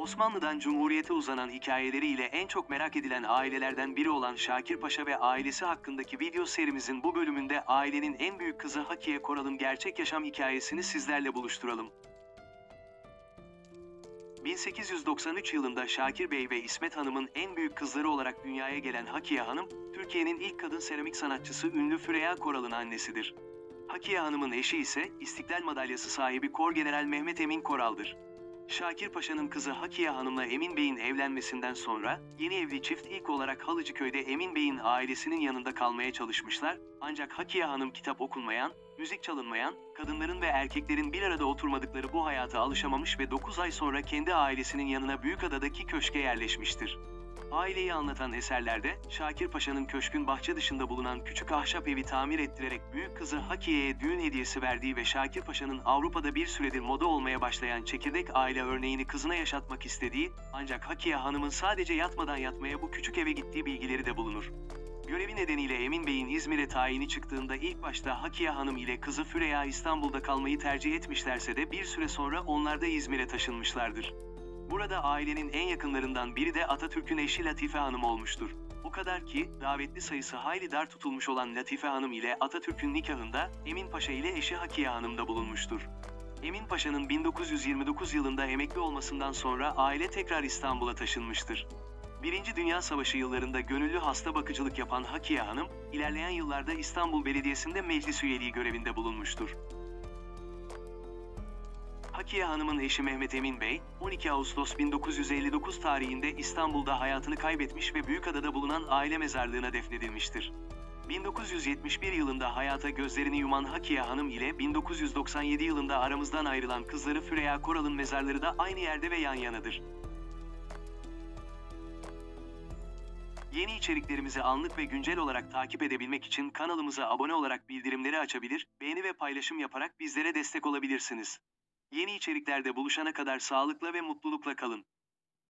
Osmanlı'dan Cumhuriyete uzanan hikayeleriyle en çok merak edilen ailelerden biri olan Şakir Paşa ve ailesi hakkındaki video serimizin bu bölümünde ailenin en büyük kızı Hakiye Koral'ın gerçek yaşam hikayesini sizlerle buluşturalım. 1893 yılında Şakir Bey ve İsmet Hanım'ın en büyük kızları olarak dünyaya gelen Hakiye Hanım, Türkiye'nin ilk kadın seramik sanatçısı ünlü Füreyya Koral'ın annesidir. Hakiye Hanım'ın eşi ise İstiklal Madalyası sahibi Korgeneral Mehmet Emin Koral'dır. Şakir Paşa'nın kızı Hakiye Hanım'la Emin Bey'in evlenmesinden sonra, yeni evli çift ilk olarak Halıcıköy'de Emin Bey'in ailesinin yanında kalmaya çalışmışlar, ancak Hakiye Hanım kitap okunmayan, müzik çalınmayan, kadınların ve erkeklerin bir arada oturmadıkları bu hayata alışamamış ve 9 ay sonra kendi ailesinin yanına Büyükada'daki köşke yerleşmiştir. Aileyi anlatan eserlerde, Şakir Paşa'nın köşkün bahçe dışında bulunan küçük ahşap evi tamir ettirerek büyük kızı Hakiye'ye düğün hediyesi verdiği ve Şakir Paşa'nın Avrupa'da bir süredir moda olmaya başlayan çekirdek aile örneğini kızına yaşatmak istediği, ancak Hakiye Hanım'ın sadece yatmadan yatmaya bu küçük eve gittiği bilgileri de bulunur. Görevi nedeniyle Emin Bey'in İzmir'e tayini çıktığında ilk başta Hakiye Hanım ile kızı Füreyya İstanbul'da kalmayı tercih etmişlerse de bir süre sonra onlar da İzmir'e taşınmışlardır. Burada ailenin en yakınlarından biri de Atatürk'ün eşi Latife Hanım olmuştur. O kadar ki, davetli sayısı hayli dar tutulmuş olan Latife Hanım ile Atatürk'ün nikahında, Emin Paşa ile eşi Hakiye Hanım da bulunmuştur. Emin Paşa'nın 1929 yılında emekli olmasından sonra aile tekrar İstanbul'a taşınmıştır. Birinci Dünya Savaşı yıllarında gönüllü hasta bakıcılık yapan Hakiye Hanım, ilerleyen yıllarda İstanbul Belediyesi'nde meclis üyeliği görevinde bulunmuştur. Hakiye Hanım'ın eşi Mehmet Emin Bey, 12 Ağustos 1959 tarihinde İstanbul'da hayatını kaybetmiş ve Büyükada'da bulunan aile mezarlığına defnedilmiştir. 1971 yılında hayata gözlerini yuman Hakiye Hanım ile 1997 yılında aramızdan ayrılan kızları Füreyya Koral'ın mezarları da aynı yerde ve yan yanadır. Yeni içeriklerimizi anlık ve güncel olarak takip edebilmek için kanalımıza abone olarak bildirimleri açabilir, beğeni ve paylaşım yaparak bizlere destek olabilirsiniz. Yeni içeriklerde buluşana kadar sağlıkla ve mutlulukla kalın.